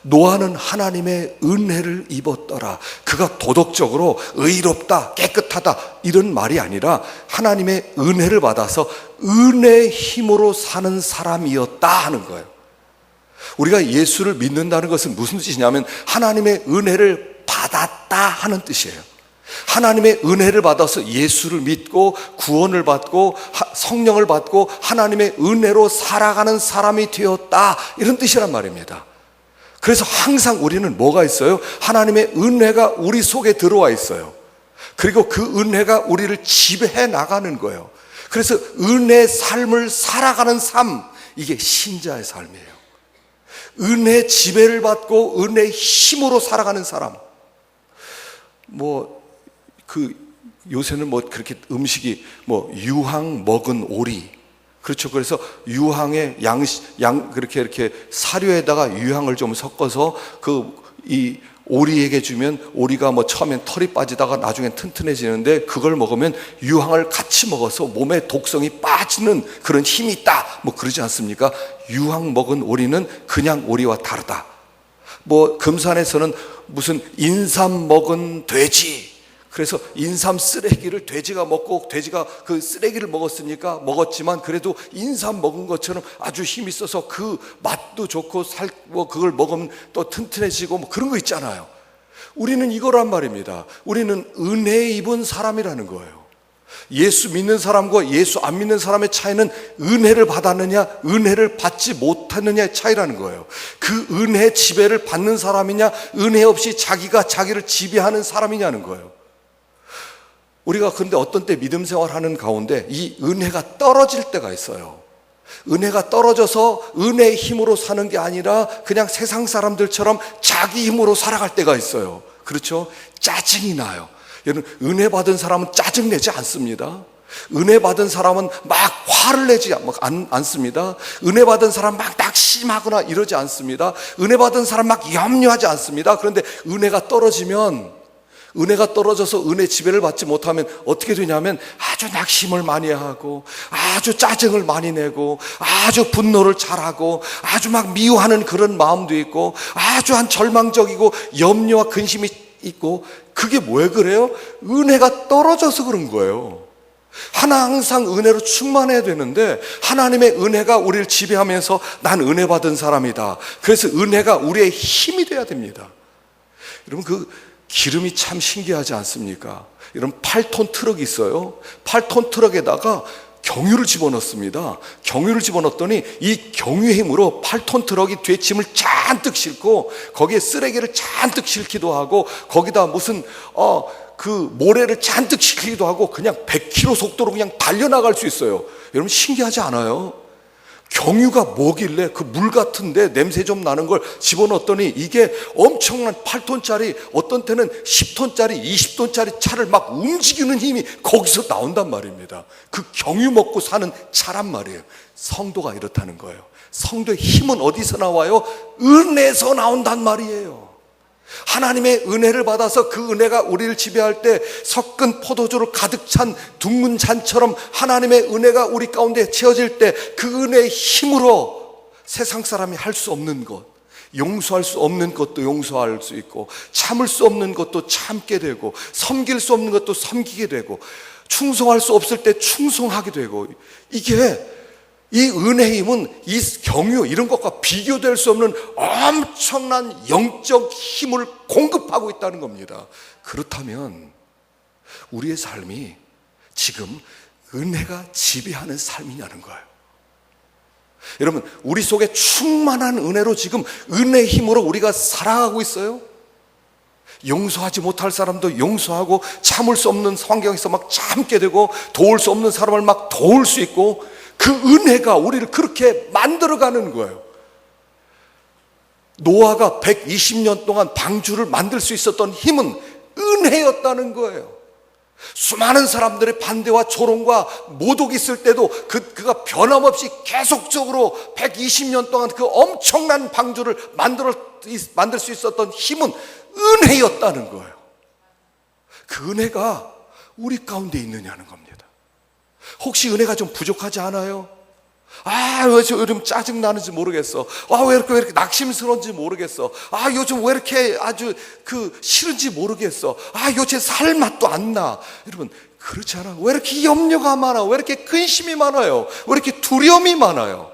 A: 노아는 하나님의 은혜를 입었더라. 그가 도덕적으로 의롭다, 깨끗하다 이런 말이 아니라 하나님의 은혜를 받아서 은혜의 힘으로 사는 사람이었다 하는 거예요. 우리가 예수를 믿는다는 것은 무슨 뜻이냐면 하나님의 은혜를 받았다 하는 뜻이에요. 하나님의 은혜를 받아서 예수를 믿고 구원을 받고 성령을 받고 하나님의 은혜로 살아가는 사람이 되었다 이런 뜻이란 말입니다. 그래서 항상 우리는 뭐가 있어요? 하나님의 은혜가 우리 속에 들어와 있어요. 그리고 그 은혜가 우리를 지배해 나가는 거예요. 그래서 은혜의 삶을 살아가는 삶, 이게 신자의 삶이에요. 은혜 지배를 받고 은혜의 힘으로 살아가는 사람. 요새는 그렇게 음식이 유황 먹은 오리. 그렇죠. 그래서 유황에 그렇게 이렇게 사료에다가 유황을 좀 섞어서 이 오리에게 주면 오리가 처음엔 털이 빠지다가 나중엔 튼튼해지는데 그걸 먹으면 유황을 같이 먹어서 몸에 독성이 빠지는 그런 힘이 있다. 그러지 않습니까? 유황 먹은 오리는 그냥 오리와 다르다. 금산에서는 무슨 인삼 먹은 돼지. 그래서 인삼 쓰레기를 돼지가 먹고 돼지가 그 쓰레기를 먹었지만 그래도 인삼 먹은 것처럼 아주 힘이 있어서 그 맛도 좋고 그걸 먹으면 또 튼튼해지고 그런 거 있잖아요. 우리는 이거란 말입니다. 우리는 은혜 입은 사람이라는 거예요. 예수 믿는 사람과 예수 안 믿는 사람의 차이는 은혜를 받았느냐 은혜를 받지 못했느냐의 차이라는 거예요. 그 은혜 지배를 받는 사람이냐 은혜 없이 자기가 자기를 지배하는 사람이냐는 거예요. 우리가 그런데 어떤 때 믿음 생활하는 가운데 이 은혜가 떨어질 때가 있어요. 은혜가 떨어져서 은혜의 힘으로 사는 게 아니라 그냥 세상 사람들처럼 자기 힘으로 살아갈 때가 있어요. 그렇죠? 짜증이 나요. 여러분, 은혜 받은 사람은 짜증내지 않습니다. 은혜 받은 사람은 막 화를 내지 않습니다. 은혜 받은 사람 막 낙심하거나 이러지 않습니다. 은혜 받은 사람 막 염려하지 않습니다. 그런데 은혜가 떨어져서 은혜 지배를 받지 못하면 어떻게 되냐면 아주 낙심을 많이 하고 아주 짜증을 많이 내고 아주 분노를 잘하고 아주 막 미워하는 그런 마음도 있고 아주 절망적이고 염려와 근심이 있고 그게 왜 그래요? 은혜가 떨어져서 그런 거예요. 항상 은혜로 충만해야 되는데 하나님의 은혜가 우리를 지배하면서 난 은혜 받은 사람이다. 그래서 은혜가 우리의 힘이 돼야 됩니다. 여러분 기름이 참 신기하지 않습니까? 이런 8톤 트럭이 있어요. 8톤 트럭에다가 경유를 집어넣습니다. 경유를 집어넣었더니 이 경유의 힘으로 8톤 트럭이 뒤에 짐을 잔뜩 싣고 거기에 쓰레기를 잔뜩 싣기도 하고 거기다 무슨 그 모래를 잔뜩 싣기도 하고 그냥 100km 속도로 그냥 달려나갈 수 있어요. 여러분 신기하지 않아요? 경유가 뭐길래 그 물 같은데 냄새 좀 나는 걸 집어넣었더니 이게 엄청난 8톤짜리 어떤 때는 10톤짜리 20톤짜리 차를 막 움직이는 힘이 거기서 나온단 말입니다. 그 경유 먹고 사는 차란 말이에요. 성도가 이렇다는 거예요. 성도의 힘은 어디서 나와요? 은혜에서 나온단 말이에요. 하나님의 은혜를 받아서 그 은혜가 우리를 지배할 때 섞은 포도주로 가득 찬 둥근 잔처럼 하나님의 은혜가 우리 가운데 채워질 때 그 은혜의 힘으로 세상 사람이 할 수 없는 것, 용서할 수 없는 것도 용서할 수 있고 참을 수 없는 것도 참게 되고 섬길 수 없는 것도 섬기게 되고 충성할 수 없을 때 충성하게 되고 이게 이 은혜의 힘은 이 경유 이런 것과 비교될 수 없는 엄청난 영적 힘을 공급하고 있다는 겁니다. 그렇다면 우리의 삶이 지금 은혜가 지배하는 삶이냐는 거예요. 여러분 우리 속에 충만한 은혜로 지금 은혜의 힘으로 우리가 살아가고 있어요? 용서하지 못할 사람도 용서하고 참을 수 없는 환경에서 막 참게 되고 도울 수 없는 사람을 막 도울 수 있고 그 은혜가 우리를 그렇게 만들어가는 거예요. 노아가 120년 동안 방주를 만들 수 있었던 힘은 은혜였다는 거예요. 수많은 사람들의 반대와 조롱과 모독이 있을 때도 그가 변함없이 계속적으로 120년 동안 그 엄청난 방주를 만들 수 있었던 힘은 은혜였다는 거예요. 그 은혜가 우리 가운데 있느냐는 겁니다. 혹시 은혜가 좀 부족하지 않아요? 왜 요즘 짜증 나는지 모르겠어. 왜 이렇게 낙심스러운지 모르겠어. 요즘 왜 이렇게 아주 싫은지 모르겠어. 요새 살 맛도 안 나. 여러분 그렇지 않아요? 왜 이렇게 염려가 많아? 왜 이렇게 근심이 많아요? 왜 이렇게 두려움이 많아요?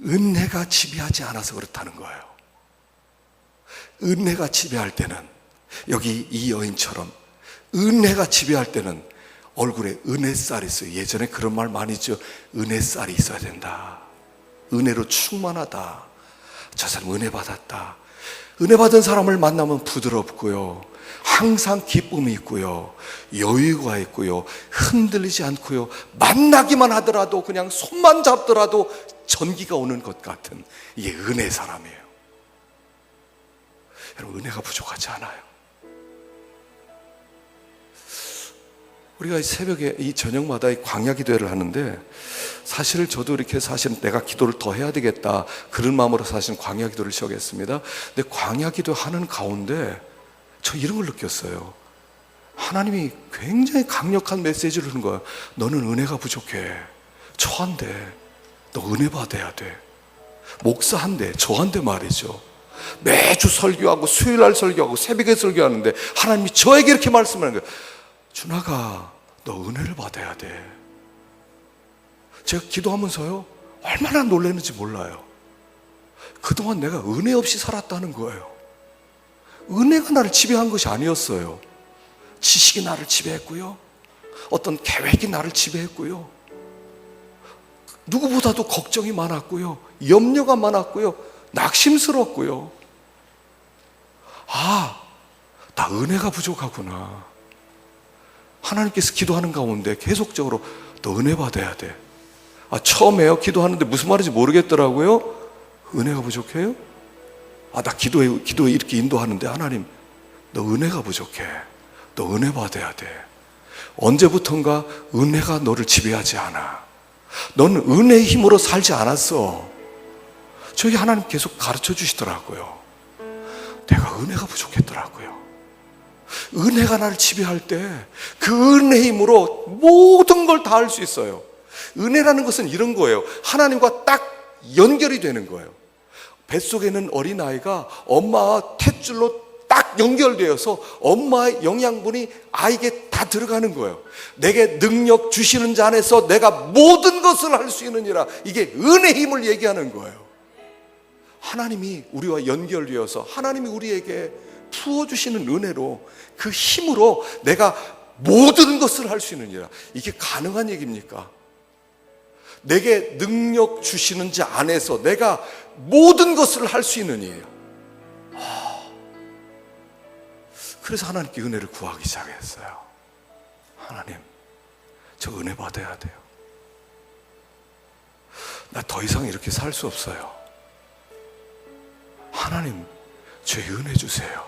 A: 은혜가 지배하지 않아서 그렇다는 거예요. 은혜가 지배할 때는 여기 이 여인처럼 은혜가 지배할 때는 얼굴에 은혜살이 있어요. 예전에 그런 말 많이 했죠. 은혜살이 있어야 된다. 은혜로 충만하다. 저 사람 은혜 받았다. 은혜 받은 사람을 만나면 부드럽고요, 항상 기쁨이 있고요, 여유가 있고요, 흔들리지 않고요, 만나기만 하더라도 그냥 손만 잡더라도 전기가 오는 것 같은 이게 은혜 사람이에요. 여러분 은혜가 부족하지 않아요. 우리가 이 새벽에 이 저녁마다 이 광야 기도회를 하는데 사실 저도 이렇게 사실 내가 기도를 더 해야 되겠다 그런 마음으로 사실 광야 기도를 시작했습니다. 근데 광야 기도 하는 가운데 저 이런 걸 느꼈어요. 하나님이 굉장히 강력한 메시지를 하는 거야. 너는 은혜가 부족해. 저한테 너 은혜 받아야 돼. 목사한테 저한테 말이죠. 매주 설교하고 수요일날 설교하고 새벽에 설교하는데 하나님이 저에게 이렇게 말씀하는 거예요. 준하가 너 은혜를 받아야 돼. 제가 기도하면서요 얼마나 놀라는지 몰라요. 그동안 내가 은혜 없이 살았다는 거예요. 은혜가 나를 지배한 것이 아니었어요. 지식이 나를 지배했고요, 어떤 계획이 나를 지배했고요, 누구보다도 걱정이 많았고요, 염려가 많았고요, 낙심스럽고요. 나 은혜가 부족하구나. 하나님께서 기도하는 가운데 계속적으로 너 은혜 받아야 돼. 처음에요 기도하는데 무슨 말인지 모르겠더라고요. 은혜가 부족해요? 나 기도에 이렇게 인도하는데 하나님 너 은혜가 부족해. 너 은혜 받아야 돼. 언제부턴가 은혜가 너를 지배하지 않아. 너는 은혜의 힘으로 살지 않았어. 저희 하나님 계속 가르쳐 주시더라고요. 내가 은혜가 부족했더라고요. 은혜가 나를 지배할 때 그 은혜의 힘으로 모든 걸 다 할 수 있어요. 은혜라는 것은 이런 거예요. 하나님과 딱 연결이 되는 거예요. 뱃속에 있는 어린아이가 엄마와 탯줄로 딱 연결되어서 엄마의 영양분이 아이에게 다 들어가는 거예요. 내게 능력 주시는 자 안에서 내가 모든 것을 할 수 있느니라. 이게 은혜의 힘을 얘기하는 거예요. 하나님이 우리와 연결되어서 하나님이 우리에게 부어주시는 은혜로 그 힘으로 내가 모든 것을 할 수 있느니라. 이게 가능한 얘기입니까? 내게 능력 주시는 자 안에서 내가 모든 것을 할 수 있는 이에요. 그래서 하나님께 은혜를 구하기 시작했어요. 하나님, 저 은혜 받아야 돼요. 나 더 이상 이렇게 살 수 없어요. 하나님, 저 은혜 주세요.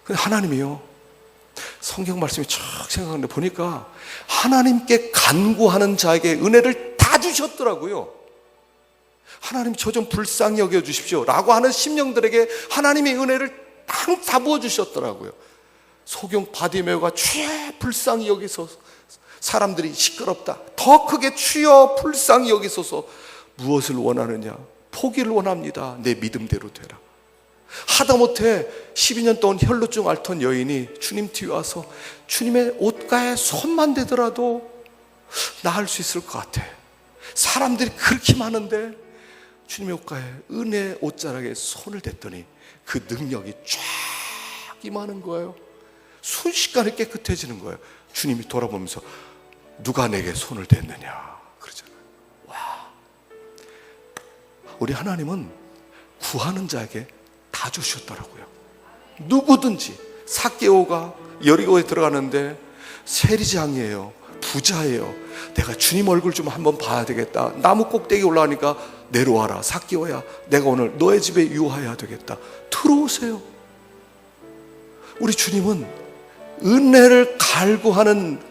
A: 근데 하나님이요, 성경 말씀이 쭉 생각하는데 보니까 하나님께 간구하는 자에게 은혜를 다 주셨더라고요. 하나님, 저 좀 불쌍히 여겨주십시오 라고 하는 심령들에게 하나님의 은혜를 다 부어주셨더라고요. 소경 바디메오가 주여 불쌍히 여기소서, 사람들이 시끄럽다, 더 크게 주여 불쌍히 여기소서. 무엇을 원하느냐? 포기를 원합니다. 내 믿음대로 되라. 하다못해 12년 동안 혈루증 앓던 여인이 주님 뒤에 와서 주님의 옷가에 손만 대더라도 나을 수 있을 것 같아. 사람들이 그렇게 많은데 주님의 옷가에, 은혜 옷자락에 손을 댔더니 그 능력이 쫙 임하는 거예요. 순식간에 깨끗해지는 거예요. 주님이 돌아보면서 누가 내게 손을 댔느냐 그러잖아요. 와, 우리 하나님은 구하는 자에게 다 주셨더라고요. 누구든지. 삭개오가 여리고에 들어가는데 세리장이에요, 부자예요. 내가 주님 얼굴 좀 한번 봐야 되겠다. 나무 꼭대기 올라가니까 내려와라 삭개오야, 내가 오늘 너의 집에 유하여야 되겠다. 들어오세요. 우리 주님은 은혜를 갈구하는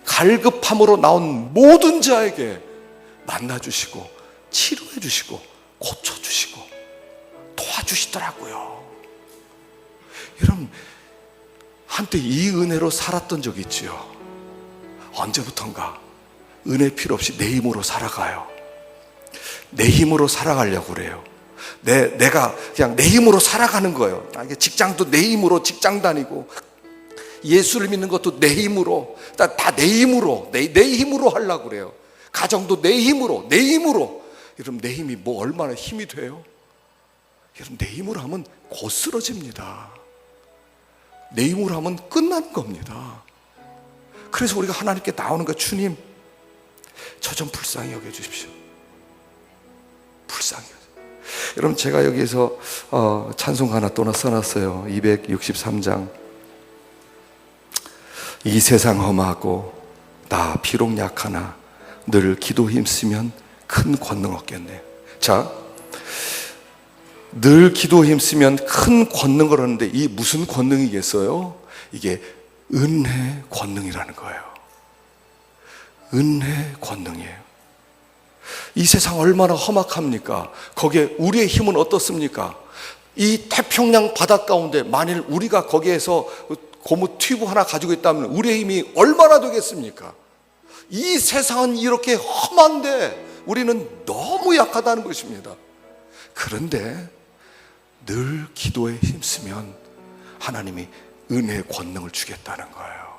A: 갈급함으로 나온 모든 자에게 만나주시고 치료해주시고 고쳐주시고 도와주시더라고요. 여러분, 한때 이 은혜로 살았던 적이 있지요. 언제부턴가 은혜 필요 없이 내 힘으로 살아가요. 내 힘으로 살아가려고 그래요. 내가 그냥 내 힘으로 살아가는 거예요. 직장도 내 힘으로 직장 다니고, 예수를 믿는 것도 내 힘으로, 다 내 힘으로, 내 힘으로 하려고 그래요. 가정도 내 힘으로. 여러분, 내 힘이 뭐 얼마나 힘이 돼요? 여러분, 내 힘으로 하면 곧 쓰러집니다. 내 힘으로 하면 끝나는 겁니다. 그래서 우리가 하나님께 나오는 거, 주님, 저 좀 불쌍히 여겨주십시오. 불쌍히 여겨주십시오. 여러분, 제가 여기에서 찬송 하나 또 써놨어요. 263장. 이 세상 험하고 나 비록 약하나 늘 기도 힘쓰면 큰 권능 얻겠네. 자, 늘 기도 힘쓰면 큰 권능을 얻는데 이 무슨 권능이겠어요? 이게 은혜 권능이라는 거예요. 은혜 권능이에요. 이 세상 얼마나 험악합니까? 거기에 우리의 힘은 어떻습니까? 이 태평양 바다 가운데 만일 우리가 거기에서 고무 튜브 하나 가지고 있다면 우리의 힘이 얼마나 되겠습니까? 이 세상은 이렇게 험한데 우리는 너무 약하다는 것입니다. 그런데 늘 기도에 힘쓰면 하나님이 은혜의 권능을 주겠다는 거예요.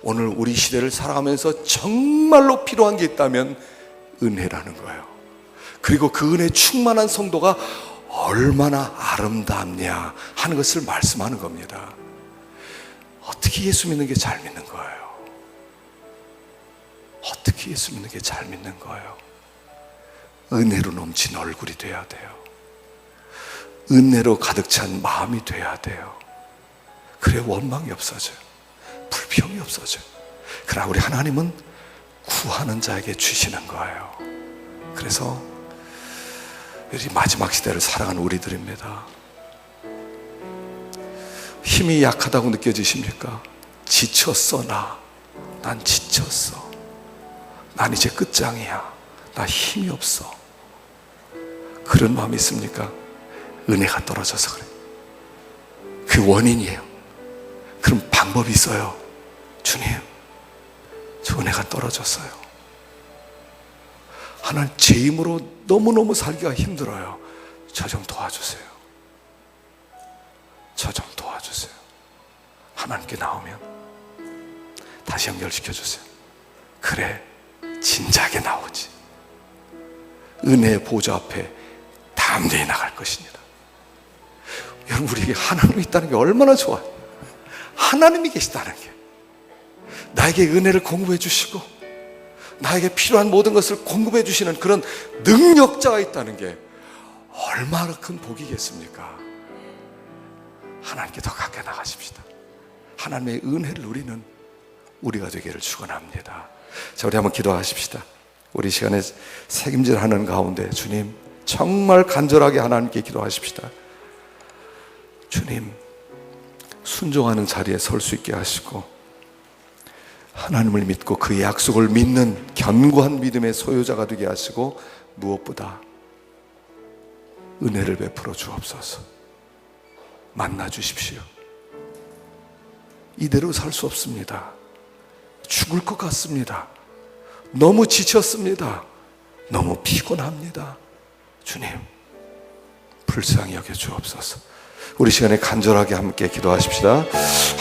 A: 오늘 우리 시대를 살아가면서 정말로 필요한 게 있다면 은혜라는 거예요. 그리고 그 은혜 충만한 성도가 얼마나 아름답냐 하는 것을 말씀하는 겁니다. 어떻게 예수 믿는 게 잘 믿는 거예요? 어떻게 예수 믿는 게 잘 믿는 거예요? 은혜로 넘친 얼굴이 돼야 돼요. 은혜로 가득 찬 마음이 돼야 돼요. 그래 원망이 없어져요. 불평이 없어져요. 그러나 우리 하나님은 구하는 자에게 주시는 거예요. 그래서 이 마지막 시대를 살아가는 우리들입니다. 힘이 약하다고 느껴지십니까? 지쳤어. 난 지쳤어. 난 이제 끝장이야. 나 힘이 없어. 그런 마음이 있습니까? 은혜가 떨어져서 그래. 그 원인이에요. 그럼 방법이 있어요. 주님, 저 은혜가 떨어졌어요. 하나님, 제 힘으로 너무너무 살기가 힘들어요. 저 좀 도와주세요. 저 좀 도와주세요. 하나님께 나오면 다시 연결시켜주세요. 그래, 진작에 나오지. 은혜의 보좌 앞에 담대히 나갈 것입니다. 여러분, 우리에게 하나님이 있다는 게 얼마나 좋아요. 하나님이 계시다는 게, 나에게 은혜를 공급해 주시고 나에게 필요한 모든 것을 공급해 주시는 그런 능력자가 있다는 게 얼마나 큰 복이겠습니까? 하나님께 더 가까이 나가십시다. 하나님의 은혜를 누리는 우리가 되기를 축원합니다. 자, 우리 한번 기도하십시다. 우리 시간에 책임질하는 가운데 주님, 정말 간절하게 하나님께 기도하십시다. 주님, 순종하는 자리에 설 수 있게 하시고 하나님을 믿고 그의 약속을 믿는 견고한 믿음의 소유자가 되게 하시고 무엇보다 은혜를 베풀어 주옵소서. 만나 주십시오. 이대로 살 수 없습니다. 죽을 것 같습니다. 너무 지쳤습니다. 너무 피곤합니다. 주님, 불쌍히 여겨 주옵소서. 우리 시간에 간절하게 함께 기도하십시다.